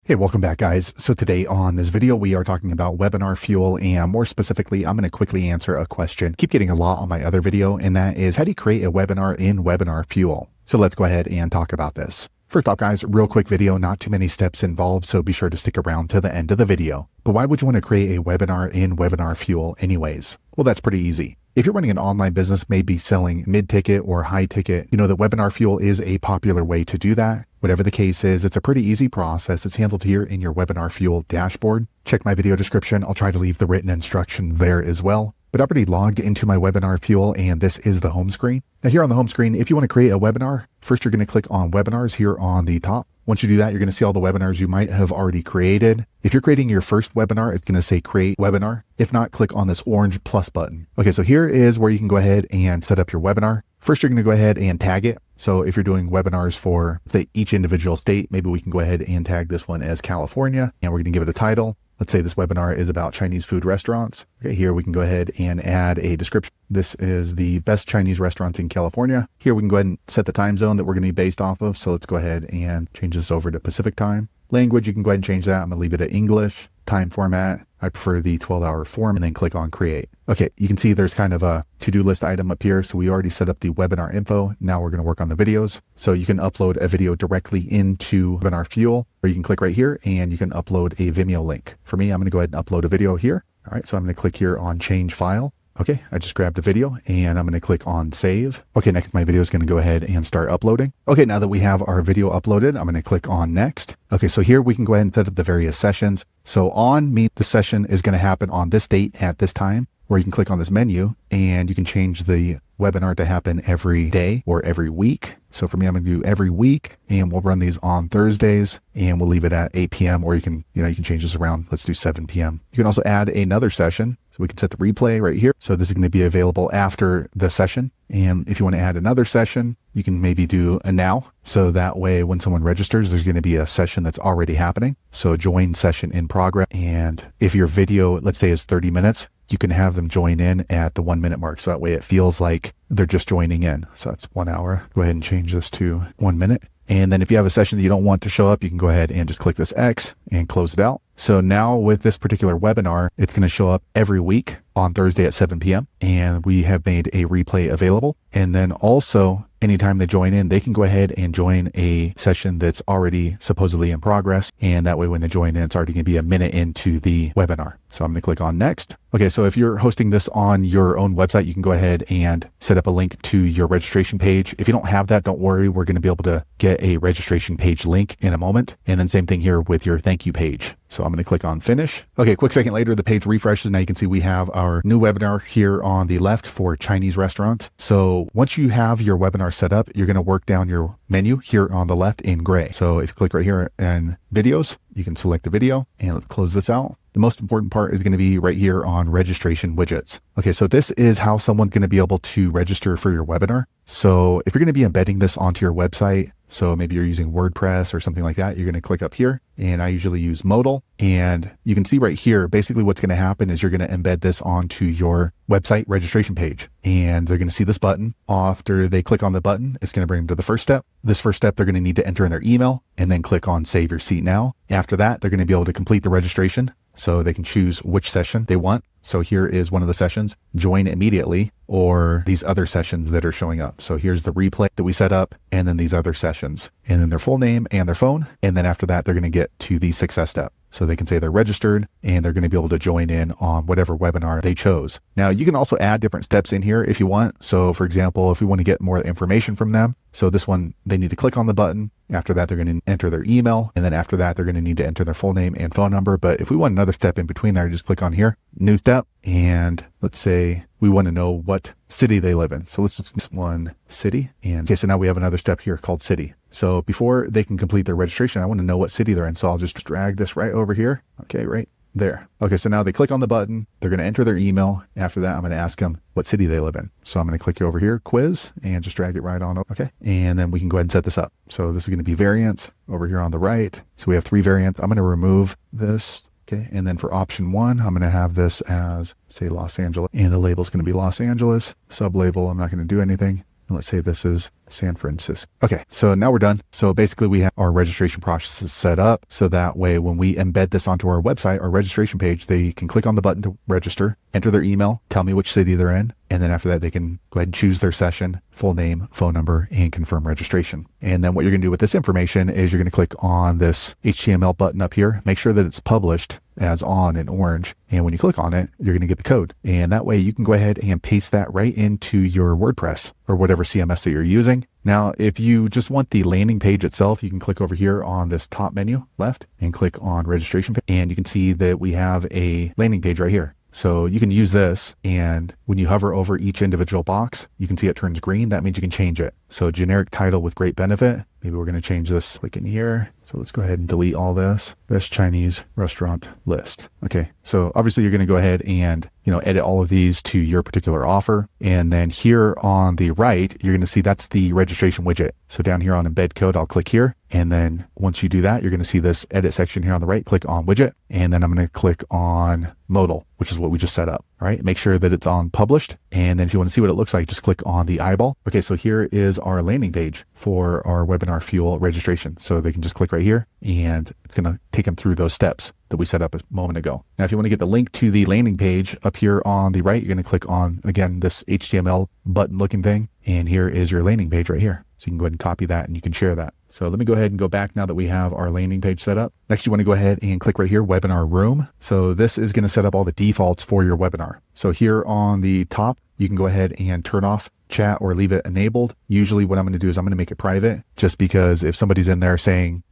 Hey, welcome back guys. So today on this video, we are talking about WebinarFuel, and more specifically, I'm going to quickly answer a question. Keep getting a lot on my other video, and that is how do you create a webinar in WebinarFuel? So let's go ahead and talk about this. First off guys, real quick video, not too many steps involved, so be sure to stick around to the end of the video. But why would you want to create a webinar in WebinarFuel anyways? Well, that's pretty easy. If you're running an online business, maybe selling mid-ticket or high-ticket, you know that WebinarFuel is a popular way to do that. Whatever the case is, it's a pretty easy process. It's handled here in your WebinarFuel dashboard. Check my video description. I'll try to leave the written instruction there as well. But I've already logged into my WebinarFuel, and this is the home screen. Now here on the home screen, if you want to create a webinar, first you're going to click on webinars here on the top. Once you do that, you're going to see all the webinars you might have already created. If you're creating your first webinar, it's going to say create webinar. If not, click on this orange plus button. Okay, so here is where you can go ahead and set up your webinar. First, you're going to go ahead and tag it. So if you're doing webinars for each individual state, maybe we can go ahead and tag this one as California, and we're going to give it a title. Let's say this webinar is about Chinese food restaurants. Okay, here we can go ahead and add a description. This is the best Chinese restaurants in California. Here we can go ahead and set the time zone that we're going to be based off of. So let's go ahead and change this over to Pacific time. Language, you can go ahead and change that. I'm going to leave it at English. Time format, I prefer the 12-hour form, and then click on create. Okay, you can see there's kind of a to-do list item up here. So we already set up the webinar info. Now we're going to work on the videos. So you can upload a video directly into WebinarFuel, or you can click right here and you can upload a Vimeo link. For me, I'm going to go ahead and upload a video here. All right, so I'm going to click here on change file. Okay, I just grabbed a video and I'm going to click on save. Okay, next my video is going to go ahead and start uploading. Okay, now that we have our video uploaded, I'm going to click on next. Okay, so here we can go ahead and set up the various sessions. So on me, the session is going to happen on this date at this time, where you can click on this menu and you can change the webinar to happen every day or every week. So for me, I'm going to do every week, and we'll run these on Thursdays, and we'll leave it at 8 p.m. or you can change this around. Let's do 7 p.m. You can also add another session. So we can set the replay right here. So this is going to be available after the session. And if you want to add another session, you can maybe do a now. So that way, when someone registers, there's going to be a session that's already happening. So join session in progress. And if your video, let's say, is 30 minutes, you can have them join in at the 1 minute mark. So that way it feels like they're just joining in. So that's 1 hour. Go ahead and change this to 1 minute. And then if you have a session that you don't want to show up, you can go ahead and just click this X and close it out. So now with this particular webinar, it's going to show up every week on Thursday at 7 p.m. And we have made a replay available. And then also, anytime they join in, they can go ahead and join a session that's already supposedly in progress. And that way, when they join in, it's already going to be a minute into the webinar. So I'm going to click on next. Okay, so if you're hosting this on your own website, you can go ahead and set up a link to your registration page. If you don't have that, don't worry. We're going to be able to get a registration page link in a moment. And then same thing here with your thank you page. So I'm going to click on finish. Okay, quick second later, the page refreshes. Now you can see we have our new webinar here on the left for Chinese restaurants. So once you have your webinar set up, you're going to work down your menu here on the left in gray. So if you click right here in videos, you can select the video, and let's close this out. The most important part is going to be right here on registration widgets. Okay, so this is how someone's going to be able to register for your webinar. So if you're going to be embedding this onto your website, so maybe you're using WordPress or something like that, you're going to click up here, and I usually use Modal. And you can see right here, basically what's going to happen is you're going to embed this onto your website registration page, and they're going to see this button. After they click on the button, it's going to bring them to the first step. This first step, they're going to need to enter in their email and then click on Save Your Seat Now. After that, they're going to be able to complete the registration. So they can choose which session they want. So here is one of the sessions, join immediately, or these other sessions that are showing up. So here's the replay that we set up, and then these other sessions, and then their full name and their phone. And then after that, they're going to get to the success step. So they can say they're registered, and they're going to be able to join in on whatever webinar they chose. Now you can also add different steps in here if you want. So for example, if we want to get more information from them, so this one, they need to click on the button. After that, they're going to enter their email. And then after that, they're going to need to enter their full name and phone number. But if we want another step in between there, just click on here, new step. And let's say we want to know what city they live in. So let's just this one city. And okay, so now we have another step here called city. So before they can complete their registration, I want to know what city they're in. So I'll just drag this right over here. Okay, right there. Okay, so now they click on the button. They're going to enter their email. After that, I'm going to ask them what city they live in. So I'm going to click over here, quiz, and just drag it right on. Okay, and then we can go ahead and set this up. So this is going to be variants over here on the right. So we have 3 variants. I'm going to remove this. Okay, and then for option 1, I'm going to have this as, say, Los Angeles, and the label is going to be Los Angeles. Sub-label, I'm not going to do anything. And let's say this is San Francisco. Okay, so now we're done. So basically we have our registration process set up. So that way, when we embed this onto our website, our registration page, they can click on the button to register, enter their email, tell me which city they're in. And then after that, they can go ahead and choose their session, full name, phone number, and confirm registration. And then what you're going to do with this information is you're going to click on this HTML button up here. Make sure that it's published as on in orange. And when you click on it, you're going to get the code. And that way you can go ahead and paste that right into your WordPress or whatever CMS that you're using. Now, if you just want the landing page itself, you can click over here on this top menu left and click on registration. And you can see that we have a landing page right here. So you can use this, and when you hover over each individual box, you can see it turns green. That means you can change it. So generic title with great benefit. Maybe we're going to change this, click in here. So let's go ahead and delete all this. Best Chinese restaurant list. Okay. So obviously you're going to go ahead and, edit all of these to your particular offer. And then here on the right, you're going to see that's the registration widget. So down here on embed code, I'll click here. And then once you do that, you're going to see this edit section here on the right, click on widget. And then I'm going to click on modal, which is what we just set up. All right. Make sure that it's on published. And then if you want to see what it looks like, just click on the eyeball. Okay. So here is our landing page for our WebinarFuel registration. So they can just click right here and it's going to take them through those steps that we set up a moment ago. Now, if you want to get the link to the landing page up here on the right, you're going to click on, again, this HTML button looking thing. And here is your landing page right here. So you can go ahead and copy that and you can share that. So let me go ahead and go back now that we have our landing page set up. Next, you want to go ahead and click right here, Webinar Room. So this is going to set up all the defaults for your webinar. So here on the top, you can go ahead and turn off chat or leave it enabled. Usually what I'm going to do is I'm going to make it private, just because if somebody's in there saying,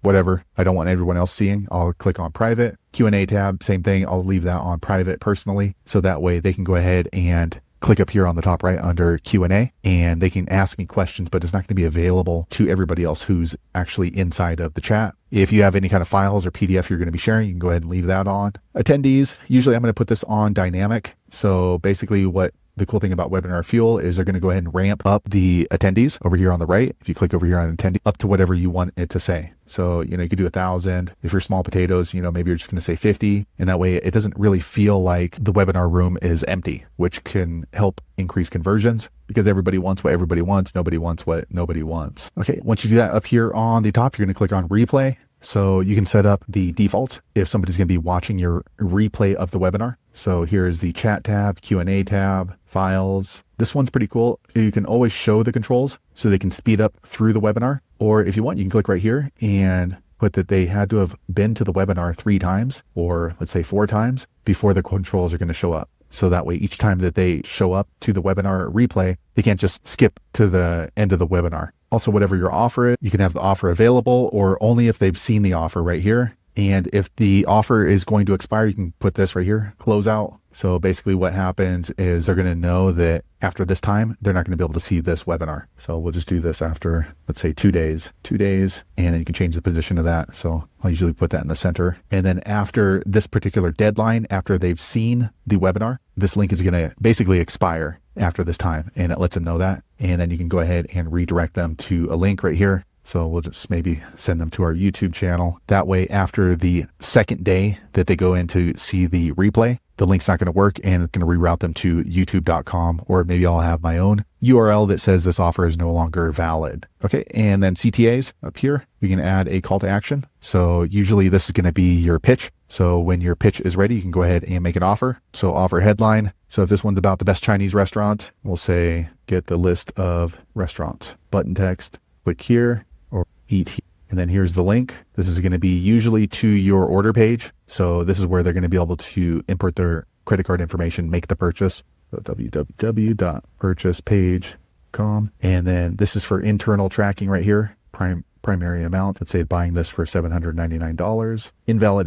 whatever, I don't want everyone else seeing, I'll click on private. Q&A tab, same thing. I'll leave that on private personally. So that way they can go ahead and click up here on the top right under Q&A and they can ask me questions, but it's not going to be available to everybody else who's actually inside of the chat. If you have any kind of files or PDF you're going to be sharing, you can go ahead and leave that on. Attendees, usually I'm going to put this on dynamic. So basically what the cool thing about WebinarFuel is they're going to go ahead and ramp up the attendees over here on the right. If you click over here on attendee, up to whatever you want it to say. So, you could do 1,000. If you're small potatoes, maybe you're just going to say 50. And that way it doesn't really feel like the webinar room is empty, which can help increase conversions because everybody wants what everybody wants. Nobody wants what nobody wants. Okay. Once you do that up here on the top, you're going to click on replay. So you can set up the default if somebody's going to be watching your replay of the webinar. So here's the chat tab, Q&A tab, files. This one's pretty cool. You can always show the controls so they can speed up through the webinar. Or if you want, you can click right here and put that they had to have been to the webinar 3 times, or let's say 4 times before the controls are going to show up. So that way, each time that they show up to the webinar replay, they can't just skip to the end of the webinar. Also, whatever your offer is, you can have the offer available or only if they've seen the offer right here. And if the offer is going to expire, you can put this right here, close out. So basically what happens is they're going to know that after this time, they're not going to be able to see this webinar. So we'll just do this after, let's say 2 days, and then you can change the position of that. So I'll usually put that in the center. And then after this particular deadline, after they've seen the webinar, this link is going to basically expire after this time. And it lets them know that. And then you can go ahead and redirect them to a link right here. So we'll just maybe send them to our YouTube channel. That way, after the second day that they go in to see the replay, the link's not going to work and it's going to reroute them to youtube.com, or maybe I'll have my own URL that says this offer is no longer valid. Okay. And then CTAs up here, we can add a call to action. So usually this is going to be your pitch. So when your pitch is ready, you can go ahead and make an offer. So offer headline. So if this one's about the best Chinese restaurant, we'll say get the list of restaurants. Button text, click here. Eat here. And then here's the link. This is going to be usually to your order page. So this is where they're going to be able to input their credit card information, make the purchase. So www.purchasepage.com. And then this is for internal tracking right here. Primary amount. Let's say buying this for $799. Invalid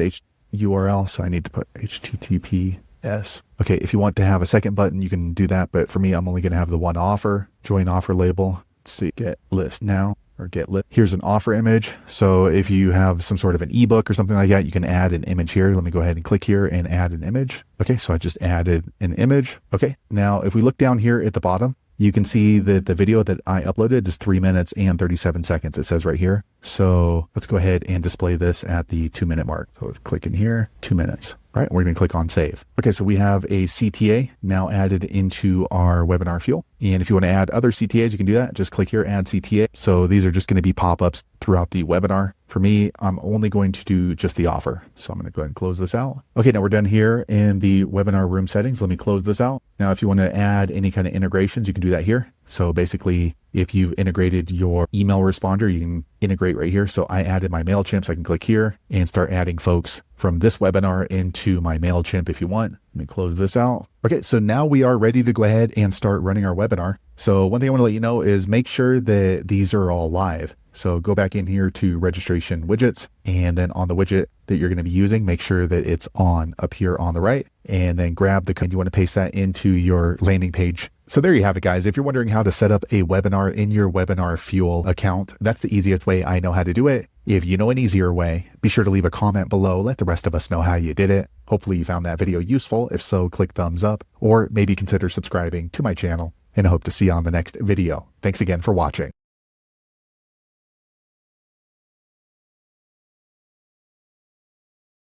URL. So I need to put HTTPS. Okay. If you want to have a second button, you can do that. But for me, I'm only going to have the one offer. Join offer label. Let's see, get list now. Or get lit. Here's an offer image. So if you have some sort of an ebook or something like that, you can add an image here. Let me go ahead and click here and add an image. Okay, so I just added an image. Okay, now if we look down here at the bottom, you can see that the video that I uploaded is 3 minutes and 37 seconds. It says right here. So let's go ahead and display this at the 2 minute mark. So click in here, 2 minutes. All right, we're going to click on save. Okay, so we have a CTA now added into our WebinarFuel. And if you want to add other CTAs, you can do that. Just click here, add CTA. So these are just going to be pop-ups throughout the webinar. For me, I'm only going to do just the offer. So I'm going to go ahead and close this out. Okay, now we're done here in the webinar room settings. Let me close this out. Now, if you want to add any kind of integrations, you can do that here. So basically, if you've integrated your email responder, you can integrate right here. So I added my MailChimp, so I can click here and start adding folks from this webinar into my MailChimp if you want. Let me close this out. Okay, so now we are ready to go ahead and start running our webinar. So one thing I want to let you know is make sure that these are all live. So go back in here to registration widgets, and then on the widget that you're going to be using, make sure that it's on up here on the right, and then grab the code. You want to paste that into your landing page. So there you have it, guys. If you're wondering how to set up a webinar in your WebinarFuel account, that's the easiest way I know how to do it. If you know an easier way, be sure to leave a comment below. Let the rest of us know how you did it. Hopefully you found that video useful. If so, click thumbs up, or maybe consider subscribing to my channel, and I hope to see you on the next video. Thanks again for watching.